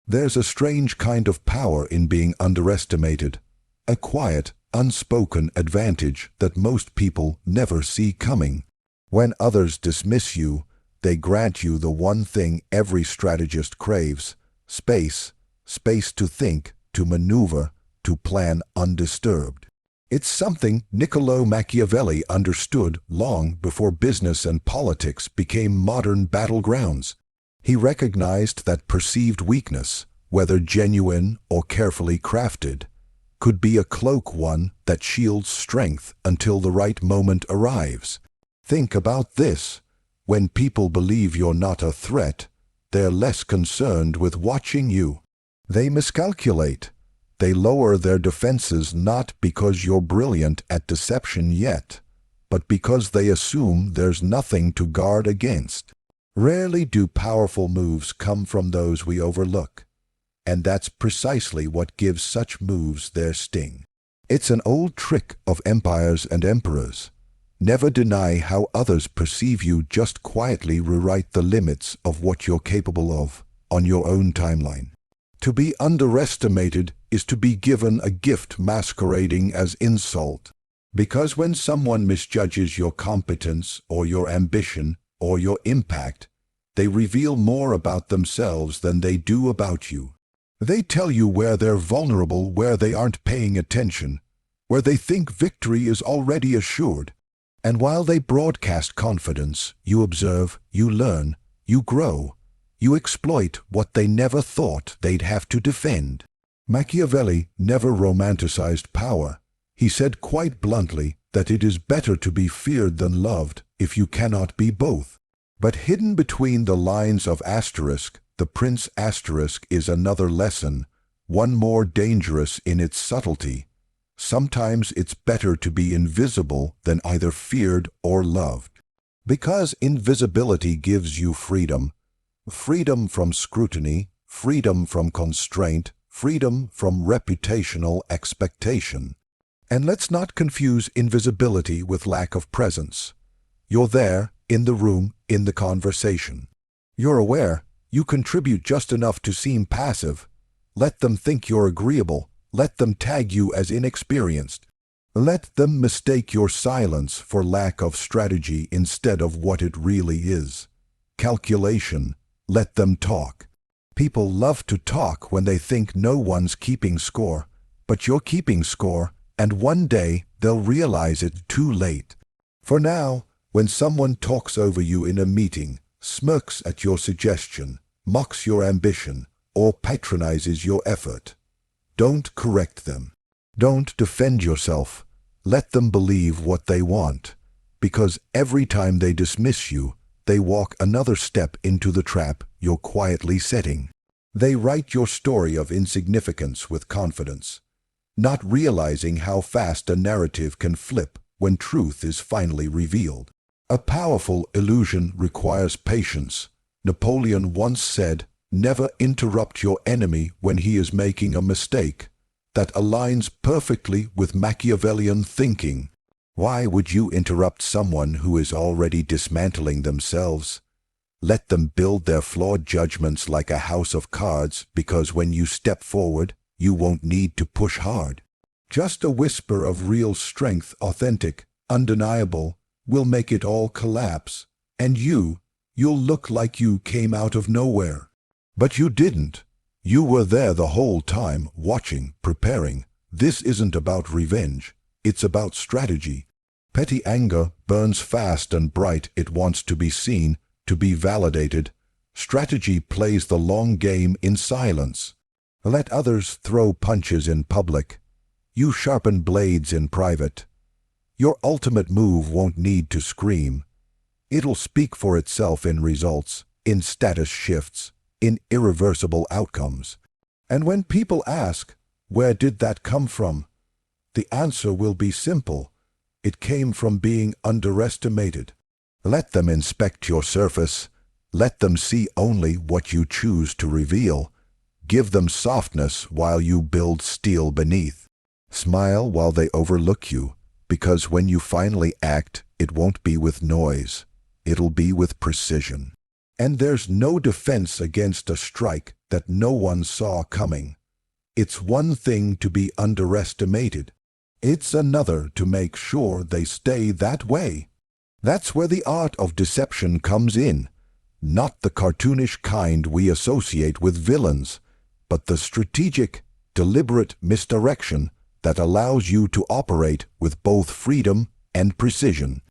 There's a strange kind of power in being underestimated, a quiet, unspoken advantage that most people never see coming. When others dismiss you, they grant you the one thing every strategist craves: space. Space to think, to maneuver, to plan undisturbed. It's something Niccolò Machiavelli understood long before business and politics became modern battlegrounds. He recognized that perceived weakness, whether genuine or carefully crafted, could be a cloak, one that shields strength until the right moment arrives. Think about this. When people believe you're not a threat, they're less concerned with watching you. They miscalculate. They lower their defenses not because you're brilliant at deception yet, but because they assume there's nothing to guard against. Rarely do powerful moves come from those we overlook, and that's precisely what gives such moves their sting. It's an old trick of empires and emperors. Never deny how others perceive you, just quietly rewrite the limits of what you're capable of on your own timeline. To be underestimated is to be given a gift masquerading as insult. Because when someone misjudges your competence or your ambition or your impact, they reveal more about themselves than they do about you. They tell you where they're vulnerable, where they aren't paying attention, where they think victory is already assured. And while they broadcast confidence, you observe, you learn, you grow. You exploit what they never thought they'd have to defend. Machiavelli never romanticized power. He said quite bluntly that it is better to be feared than loved if you cannot be both. But hidden between the lines of asterisk, the prince asterisk is another lesson, one more dangerous in its subtlety. Sometimes it's better to be invisible than either feared or loved. Because invisibility gives you freedom. Freedom from scrutiny, freedom from constraint, freedom from reputational expectation. And let's not confuse invisibility with lack of presence. You're there, in the room, in the conversation. You're aware, you contribute just enough to seem passive. Let them think you're agreeable. Let them tag you as inexperienced. Let them mistake your silence for lack of strategy instead of what it really is: calculation. Let them talk. People love to talk when they think no one's keeping score, but you're keeping score, and one day they'll realize it too late. For now, when someone talks over you in a meeting, smirks at your suggestion, mocks your ambition, or patronizes your effort, don't correct them. Don't defend yourself. Let them believe what they want, because every time they dismiss you, they walk another step into the trap you're quietly setting. They write your story of insignificance with confidence, not realizing how fast a narrative can flip when truth is finally revealed. A powerful illusion requires patience. Napoleon once said, "Never interrupt your enemy when he is making a mistake." That aligns perfectly with Machiavellian thinking. Why would you interrupt someone who is already dismantling themselves? Let them build their flawed judgments like a house of cards, because when you step forward, you won't need to push hard. Just a whisper of real strength, authentic, undeniable, will make it all collapse. And you'll look like you came out of nowhere. But you didn't. You were there the whole time, watching, preparing. This isn't about revenge. It's about strategy. Petty anger burns fast and bright. It wants to be seen, to be validated. Strategy plays the long game in silence. Let others throw punches in public. You sharpen blades in private. Your ultimate move won't need to scream. It'll speak for itself in results, in status shifts, in irreversible outcomes. And when people ask, where did that come from? The answer will be simple. It came from being underestimated. Let them inspect your surface. Let them see only what you choose to reveal. Give them softness while you build steel beneath. Smile while they overlook you, because when you finally act, it won't be with noise. It'll be with precision. And there's no defense against a strike that no one saw coming. It's one thing to be underestimated. It's another to make sure they stay that way. That's where the art of deception comes in. Not the cartoonish kind we associate with villains, but the strategic, deliberate misdirection that allows you to operate with both freedom and precision.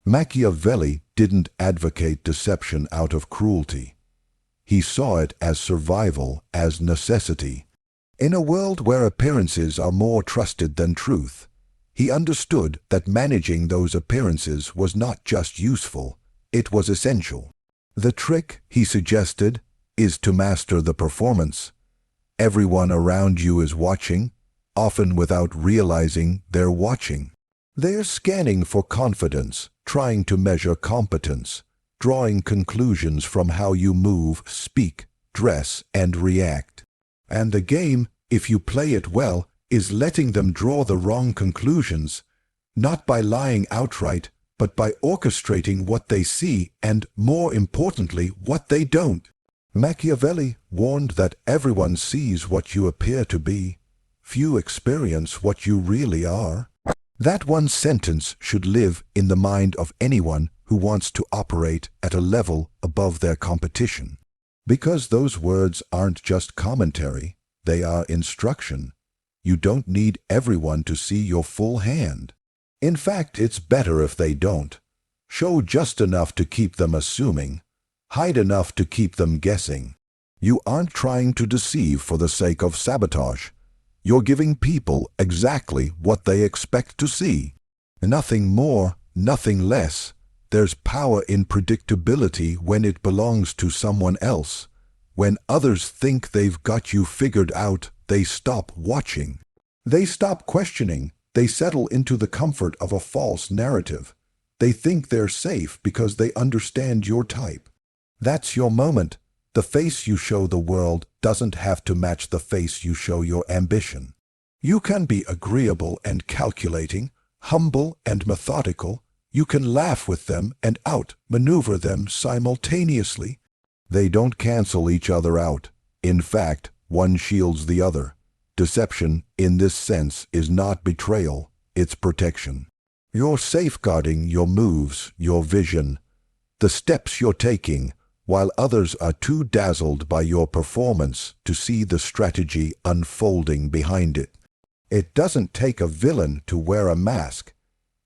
Machiavelli didn't advocate deception out of cruelty. He saw it as survival, as necessity. In a world where appearances are more trusted than truth, he understood that managing those appearances was not just useful, it was essential. The trick, he suggested, is to master the performance. Everyone around you is watching, often without realizing they're watching. They're scanning for confidence, trying to measure competence, drawing conclusions from how you move, speak, dress, and react. And the game, if you play it well, is letting them draw the wrong conclusions, not by lying outright, but by orchestrating what they see and, more importantly, what they don't. Machiavelli warned that everyone sees what you appear to be. Few experience what you really are. That one sentence should live in the mind of anyone who wants to operate at a level above their competition. Because those words aren't just commentary, they are instruction. You don't need everyone to see your full hand. In fact, it's better if they don't. Show just enough to keep them assuming. Hide enough to keep them guessing. You aren't trying to deceive for the sake of sabotage. You're giving people exactly what they expect to see. Nothing more, nothing less. There's power in predictability when it belongs to someone else. When others think they've got you figured out, they stop watching. They stop questioning. They settle into the comfort of a false narrative. They think they're safe because they understand your type. That's your moment. The face you show the world doesn't have to match the face you show your ambition. You can be agreeable and calculating, humble and methodical. You can laugh with them and out-maneuver them simultaneously. They don't cancel each other out. In fact, one shields the other. Deception, in this sense, is not betrayal, it's protection. You're safeguarding your moves, your vision, the steps you're taking, while others are too dazzled by your performance to see the strategy unfolding behind it. It doesn't take a villain to wear a mask.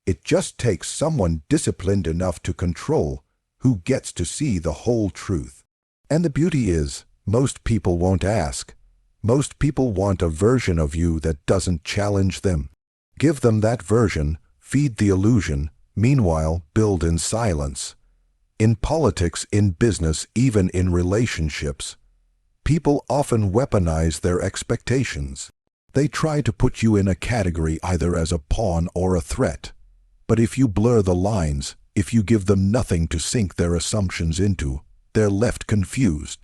It just takes someone disciplined enough to control, who gets to see the whole truth. And the beauty is, most people won't ask. Most people want a version of you that doesn't challenge them. Give them that version, feed the illusion, meanwhile build in silence. In politics, in business, even in relationships, people often weaponize their expectations. They try to put you in a category either as a pawn or a threat. But if you blur the lines, if you give them nothing to sink their assumptions into, they're left confused.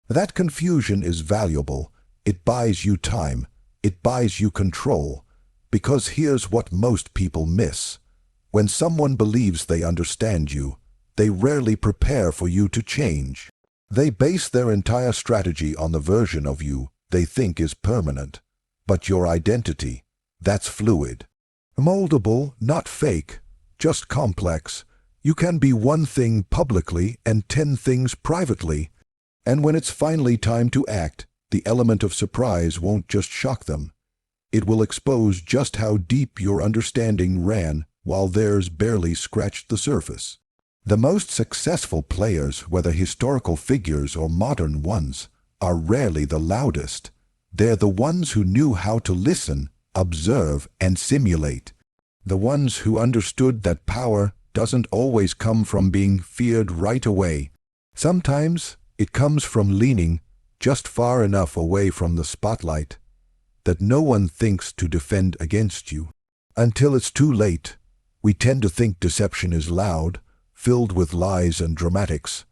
That confusion is valuable. It buys you time. It buys you control. Because here's what most people miss. When someone believes they understand you, they rarely prepare for you to change. They base their entire strategy on the version of you they think is permanent. But your identity, that's fluid. Moldable, not fake, just complex. You can be one thing publicly and 10 things privately. And when it's finally time to act, the element of surprise won't just shock them. It will expose just how deep your understanding ran while theirs barely scratched the surface. The most successful players, whether historical figures or modern ones, are rarely the loudest. They're the ones who knew how to listen, observe, and simulate. The ones who understood that power doesn't always come from being feared right away. Sometimes it comes from leaning just far enough away from the spotlight that no one thinks to defend against you. Until it's too late, we tend to think deception is loud, filled with lies and dramatics,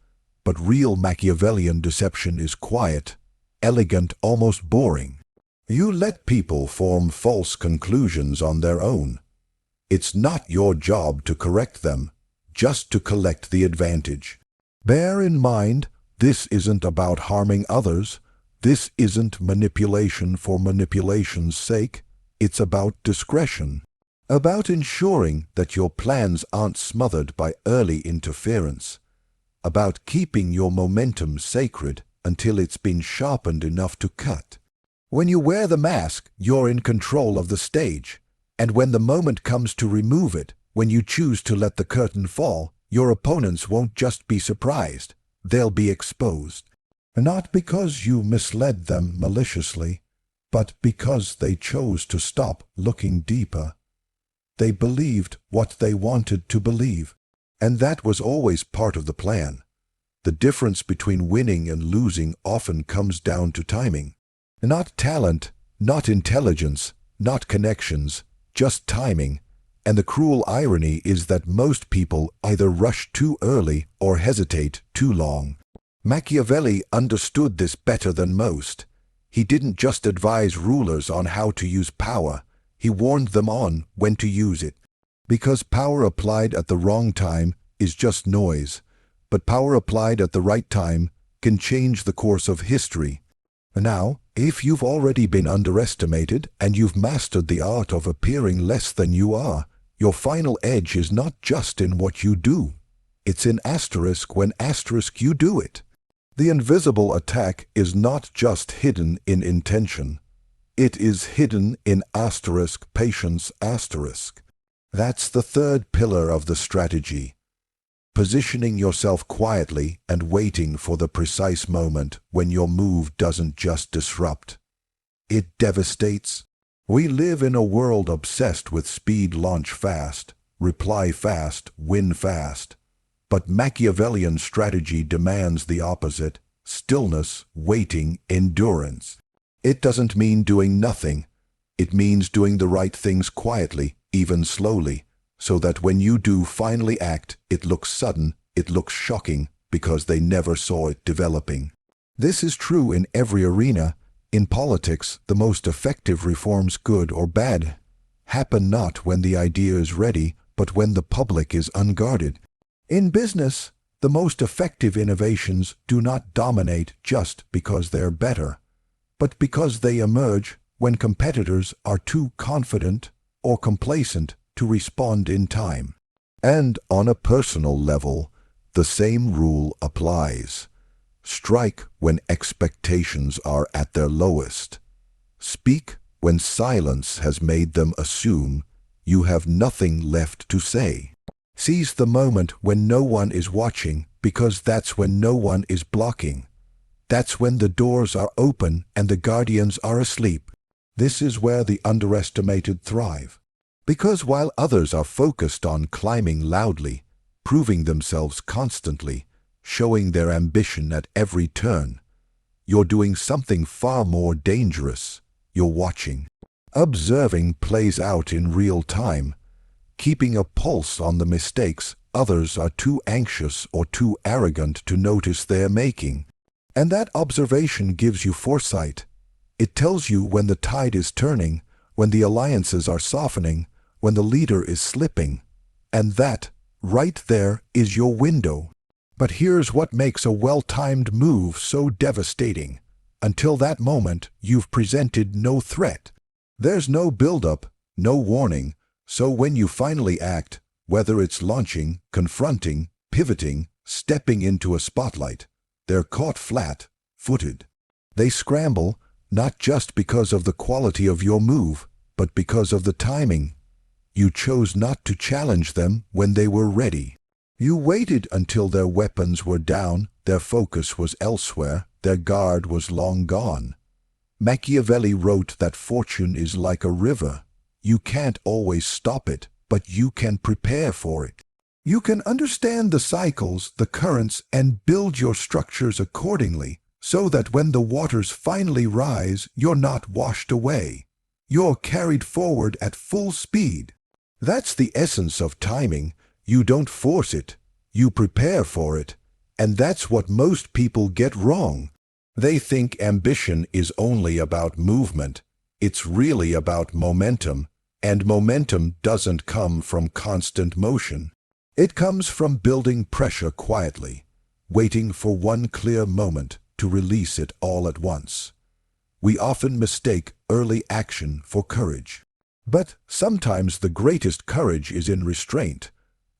but real Machiavellian deception is quiet, elegant, almost boring. You let people form false conclusions on their own. It's not your job to correct them, just to collect the advantage. Bear in mind, This isn't about harming others. This isn't manipulation for manipulation's sake. It's about discretion. About ensuring that your plans aren't smothered by early interference. About keeping your momentum sacred until it's been sharpened enough to cut. When you wear the mask, you're in control of the stage. And when the moment comes to remove it, when you choose to let the curtain fall, your opponents won't just be surprised. They'll be exposed. Not because you misled them maliciously, but because they chose to stop looking deeper. They believed what they wanted to believe, and that was always part of the plan. The difference between winning and losing often comes down to timing. Not talent, not intelligence, not connections, just timing. And the cruel irony is that most people either rush too early or hesitate too long. Machiavelli understood this better than most. He didn't just advise rulers on how to use power. He warned them on when to use it. Because power applied at the wrong time is just noise, but power applied at the right time can change the course of history. Now, if you've already been underestimated and you've mastered the art of appearing less than you are, your final edge is not just in what you do. It's in asterisk when asterisk you do it. The invisible attack is not just hidden in intention. It is hidden in asterisk patience asterisk. That's the third pillar of the strategy. Positioning yourself quietly and waiting for the precise moment when your move doesn't just disrupt. It devastates. We live in a world obsessed with speed, launch fast, reply fast, win fast. But Machiavellian strategy demands the opposite: stillness, waiting, endurance. It doesn't mean doing nothing. It means doing the right things quietly, even slowly, so that when you do finally act, it looks sudden, it looks shocking, because they never saw it developing. This is true in every arena. In politics, the most effective reforms, good or bad, happen not when the idea is ready, but when the public is unguarded. In business, the most effective innovations do not dominate just because they're better, but because they emerge when competitors are too confident or complacent to respond in time. And on a personal level, the same rule applies. Strike when expectations are at their lowest. Speak when silence has made them assume you have nothing left to say. Seize the moment when no one is watching, because that's when no one is blocking. That's when the doors are open and the guardians are asleep. This is where the underestimated thrive. Because while others are focused on climbing loudly, proving themselves constantly, showing their ambition at every turn, you're doing something far more dangerous. You're watching. Observing plays out in real time, keeping a pulse on the mistakes others are too anxious or too arrogant to notice they're making. And that observation gives you foresight. It tells you when the tide is turning, when the alliances are softening, when the leader is slipping. And that, right there, is your window. But here's what makes a well-timed move so devastating. Until that moment, you've presented no threat. There's no build-up, no warning, so when you finally act, whether it's launching, confronting, pivoting, stepping into a spotlight, they're caught flat-footed. They scramble, not just because of the quality of your move, but because of the timing. You chose not to challenge them when they were ready. You waited until their weapons were down, their focus was elsewhere, their guard was long gone. Machiavelli wrote that fortune is like a river. You can't always stop it, but you can prepare for it. You can understand the cycles, the currents, and build your structures accordingly, so that when the waters finally rise, you're not washed away. You're carried forward at full speed. That's the essence of timing. You don't force it, you prepare for it. And that's what most people get wrong. They think ambition is only about movement. It's really about momentum, and momentum doesn't come from constant motion. It comes from building pressure quietly. waiting for one clear moment to release it all at once. We often mistake early action for courage. But sometimes the greatest courage is in restraint,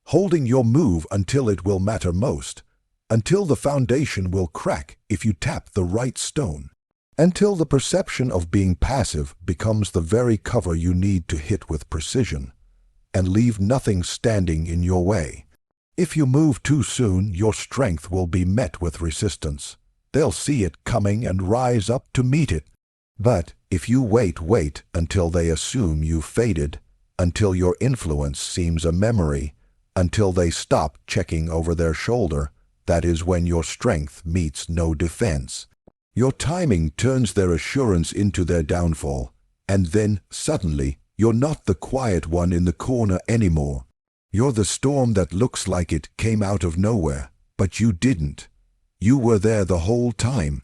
holding your move until it will matter most, until the foundation will crack if you tap the right stone, until the perception of being passive becomes the very cover you need to hit with precision, and leave nothing standing in your way. If you move too soon, your strength will be met with resistance. They'll see it coming and rise up to meet it. But if you wait until they assume you've faded, until your influence seems a memory, until they stop checking over their shoulder, that is when your strength meets no defense. Your timing turns their assurance into their downfall, and then, suddenly, you're not the quiet one in the corner anymore. You're the storm that looks like it came out of nowhere, but you didn't. You were there the whole time.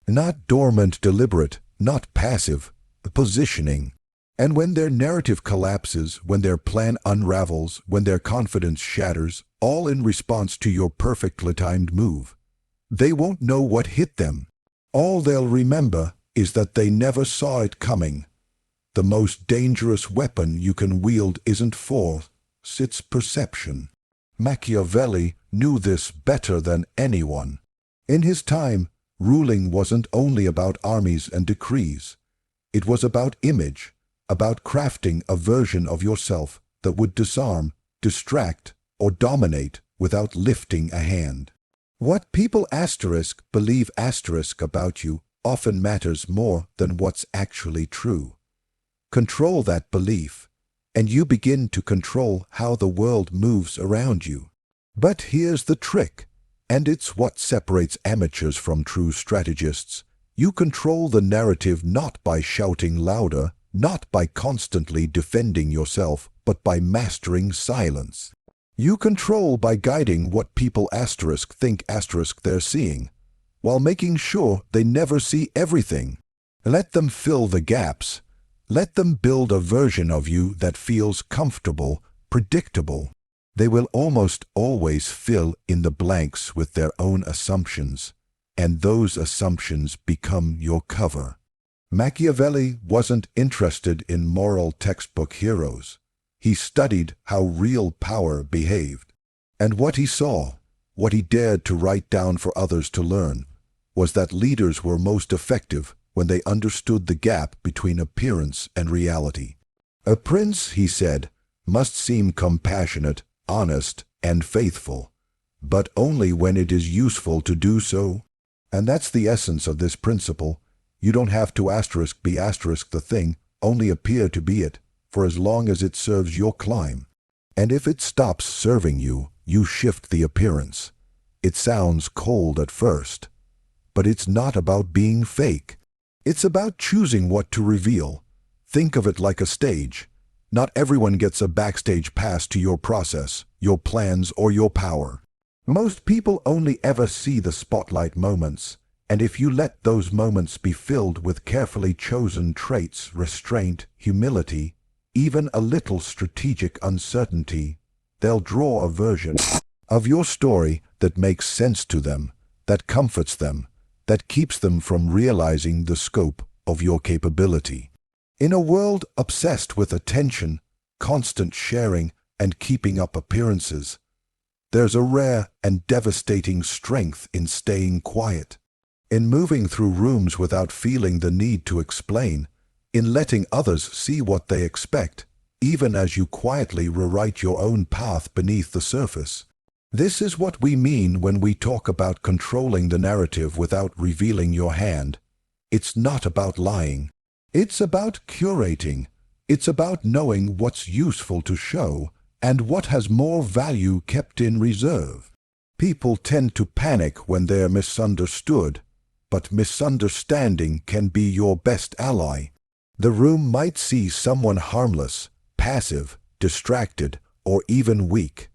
Not dormant, deliberate, not passive, positioning. And when their narrative collapses, when their plan unravels, when their confidence shatters, all in response to your perfectly timed move, they won't know what hit them. All they'll remember is that they never saw it coming. The most dangerous weapon you can wield isn't force, it's perception. Machiavelli knew this better than anyone. In his time, ruling wasn't only about armies and decrees. It was about image, about crafting a version of yourself that would disarm, distract, or dominate without lifting a hand. What people believe about you often matters more than what's actually true. Control that belief, and you begin to control how the world moves around you. But here's the trick, and it's what separates amateurs from true strategists. You control the narrative not by shouting louder, not by constantly defending yourself, but by mastering silence. You control by guiding what people think they're seeing, while making sure they never see everything. Let them fill the gaps. Let them build a version of you that feels comfortable, predictable. They will almost always fill in the blanks with their own assumptions, and those assumptions become your cover. Machiavelli wasn't interested in moral textbook heroes. He studied how real power behaved. And what he saw, what he dared to write down for others to learn, was that leaders were most effective when they understood the gap between appearance and reality. A prince, he said, must seem compassionate, honest, and faithful, but only when it is useful to do so. And that's the essence of this principle. You don't have to be the thing, only appear to be it, for as long as it serves your climb. And if it stops serving you, you shift the appearance. It sounds cold at first, but it's not about being fake. It's about choosing what to reveal. Think of it like a stage. Not everyone gets a backstage pass to your process, your plans, or your power. Most people only ever see the spotlight moments, and if you let those moments be filled with carefully chosen traits, restraint, humility, even a little strategic uncertainty, they'll draw a version of your story that makes sense to them, that comforts them, that keeps them from realizing the scope of your capability. In a world obsessed with attention, constant sharing, and keeping up appearances, there's a rare and devastating strength in staying quiet, in moving through rooms without feeling the need to explain, in letting others see what they expect, even as you quietly rewrite your own path beneath the surface. This is what we mean when we talk about controlling the narrative without revealing your hand. It's not about lying. It's about curating. It's about knowing what's useful to show and what has more value kept in reserve. People tend to panic when they're misunderstood, but misunderstanding can be your best ally. The room might see someone harmless, passive, distracted, or even weak,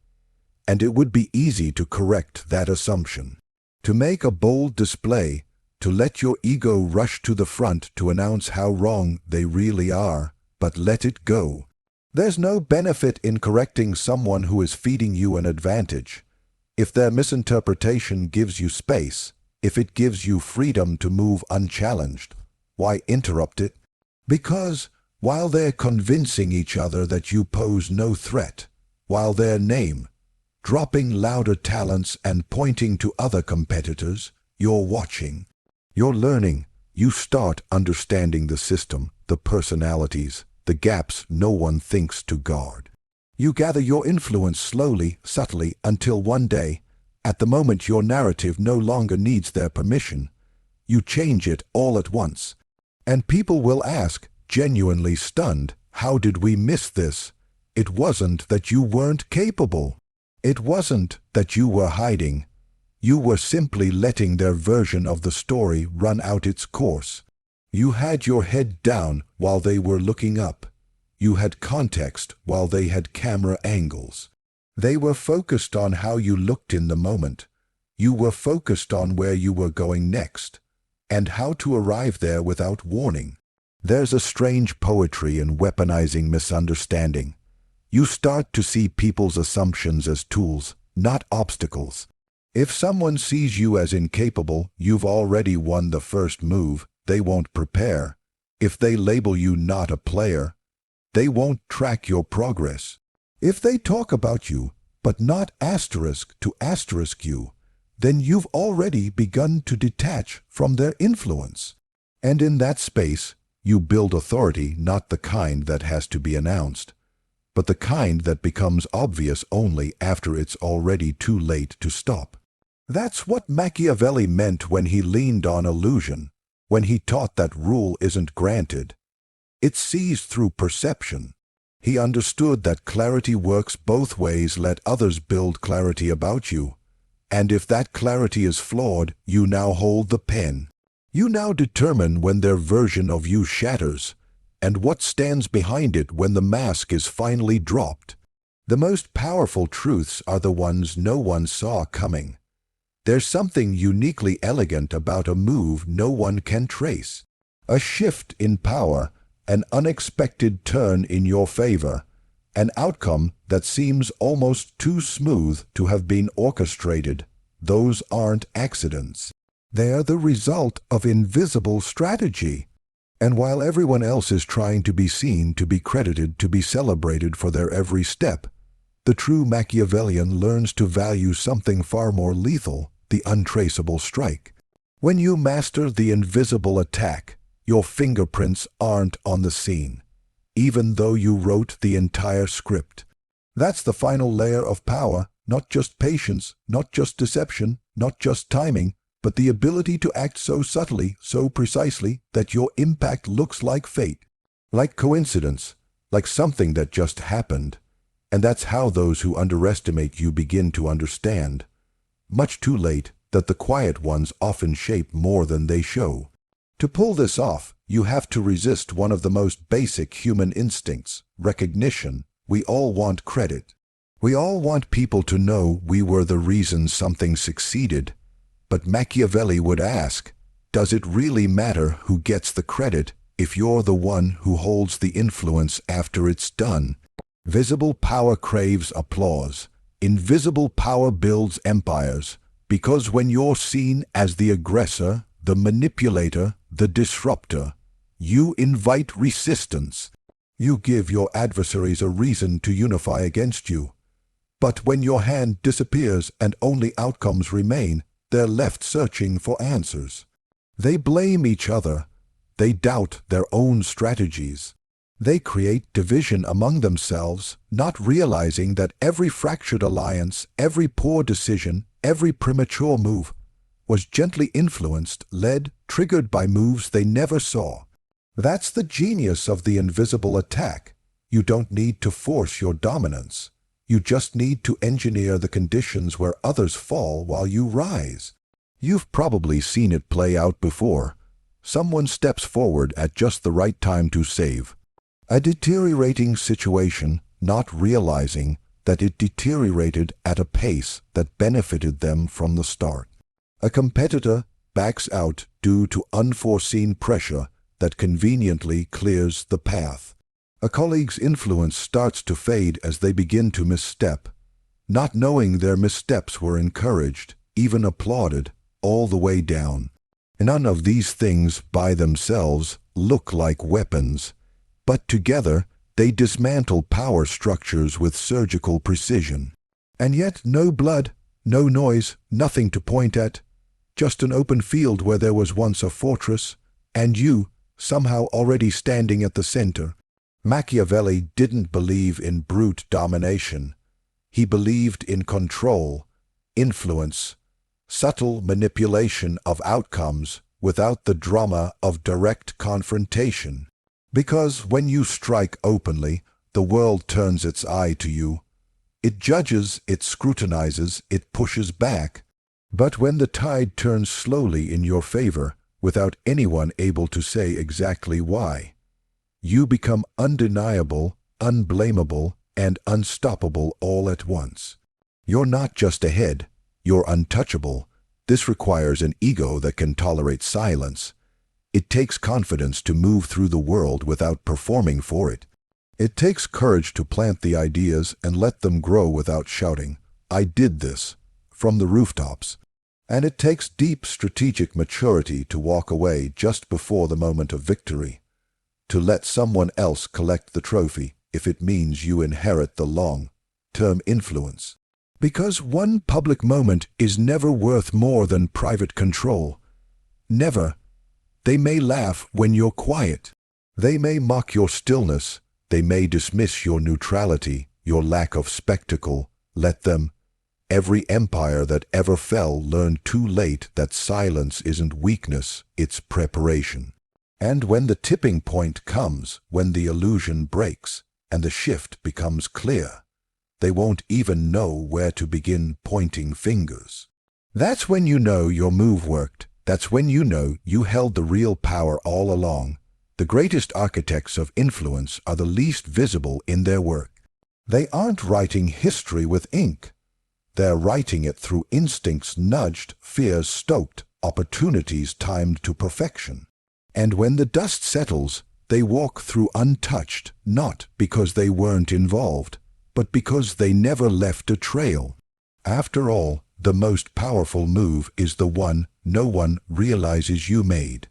and it would be easy to correct that assumption. To make a bold display, to let your ego rush to the front to announce how wrong they really are, but let it go. There's no benefit in correcting someone who is feeding you an advantage. If their misinterpretation gives you space, if it gives you freedom to move unchallenged, why interrupt it? Because while they're convincing each other that you pose no threat, while they're dropping louder talents and pointing to other competitors, you're watching, you're learning, you start understanding the system, the personalities, the gaps no one thinks to guard. You gather your influence slowly, subtly, until one day, at the moment your narrative no longer needs their permission, you change it all at once. And people will ask, genuinely stunned, how did we miss this? It wasn't that you weren't capable. It wasn't that you were hiding. You were simply letting their version of the story run out its course. You had your head down while they were looking up. You had context while they had camera angles. They were focused on how you looked in the moment. You were focused on where you were going next, and how to arrive there without warning. There's a strange poetry in weaponizing misunderstanding. You start to see people's assumptions as tools, not obstacles. If someone sees you as incapable, you've already won the first move. They won't prepare. If they label you not a player, they won't track your progress. If they talk about you, but not asterisk to asterisk you, then you've already begun to detach from their influence. And in that space, you build authority, not the kind that has to be announced, but the kind that becomes obvious only after it's already too late to stop. That's what Machiavelli meant when he leaned on illusion, when he taught that rule isn't granted. It's seized through perception. He understood that clarity works both ways. Let others build clarity about you. And if that clarity is flawed, you now hold the pen. You now determine when their version of you shatters, and what stands behind it when the mask is finally dropped. The most powerful truths are the ones no one saw coming. There's something uniquely elegant about a move no one can trace. A shift in power, an unexpected turn in your favor, an outcome that seems almost too smooth to have been orchestrated. Those aren't accidents. They're the result of invisible strategy. And while everyone else is trying to be seen, to be credited, to be celebrated for their every step, the true Machiavellian learns to value something far more lethal, the untraceable strike. When you master the invisible attack, your fingerprints aren't on the scene, even though you wrote the entire script. That's the final layer of power, not just patience, not just deception, not just timing, but the ability to act so subtly, so precisely, that your impact looks like fate, like coincidence, like something that just happened. And that's how those who underestimate you begin to understand, much too late, that the quiet ones often shape more than they show. To pull this off, you have to resist one of the most basic human instincts, recognition. We all want credit. We all want people to know we were the reason something succeeded. But Machiavelli would ask, does it really matter who gets the credit if you're the one who holds the influence after it's done? Visible power craves applause. Invisible power builds empires, because when you're seen as the aggressor, the manipulator, the disruptor, you invite resistance. You give your adversaries a reason to unify against you. But when your hand disappears and only outcomes remain, they're left searching for answers. They blame each other. They doubt their own strategies. They create division among themselves, not realizing that every fractured alliance, every poor decision, every premature move was gently influenced, led, triggered by moves they never saw. That's the genius of the invisible attack. You don't need to force your dominance. You just need to engineer the conditions where others fall while you rise. You've probably seen it play out before. Someone steps forward at just the right time to save a deteriorating situation, not realizing that it deteriorated at a pace that benefited them from the start. A competitor backs out due to unforeseen pressure that conveniently clears the path. A colleague's influence starts to fade as they begin to misstep. not knowing their missteps were encouraged, even applauded, all the way down. None of these things by themselves look like weapons, but together they dismantle power structures with surgical precision. And yet no blood, no noise, nothing to point at, just an open field where there was once a fortress, and you, somehow already standing at the center. Machiavelli didn't believe in brute domination. He believed in control, influence, subtle manipulation of outcomes without the drama of direct confrontation. Because when you strike openly, the world turns its eye to you. It judges, it scrutinizes, it pushes back. But when the tide turns slowly in your favor, without anyone able to say exactly why, you become undeniable, unblameable, and unstoppable all at once. You're not just ahead, you're untouchable. This requires an ego that can tolerate silence. It takes confidence to move through the world without performing for it. It takes courage to plant the ideas and let them grow without shouting, "I did this," from the rooftops. And it takes deep strategic maturity to walk away just before the moment of victory, to let someone else collect the trophy if it means you inherit the long-term influence. Because one public moment is never worth more than private control. Never. They may laugh when you're quiet. They may mock your stillness. They may dismiss your neutrality, your lack of spectacle. Let them. Every empire that ever fell learned too late that silence isn't weakness, it's preparation. And when the tipping point comes, when the illusion breaks, and the shift becomes clear, they won't even know where to begin pointing fingers. That's when you know your move worked. That's when you know you held the real power all along. The greatest architects of influence are the least visible in their work. They aren't writing history with ink. They're writing it through instincts nudged, fears stoked, opportunities timed to perfection. And when the dust settles, they walk through untouched, not because they weren't involved, but because they never left a trail. After all, the most powerful move is the one no one realizes you made.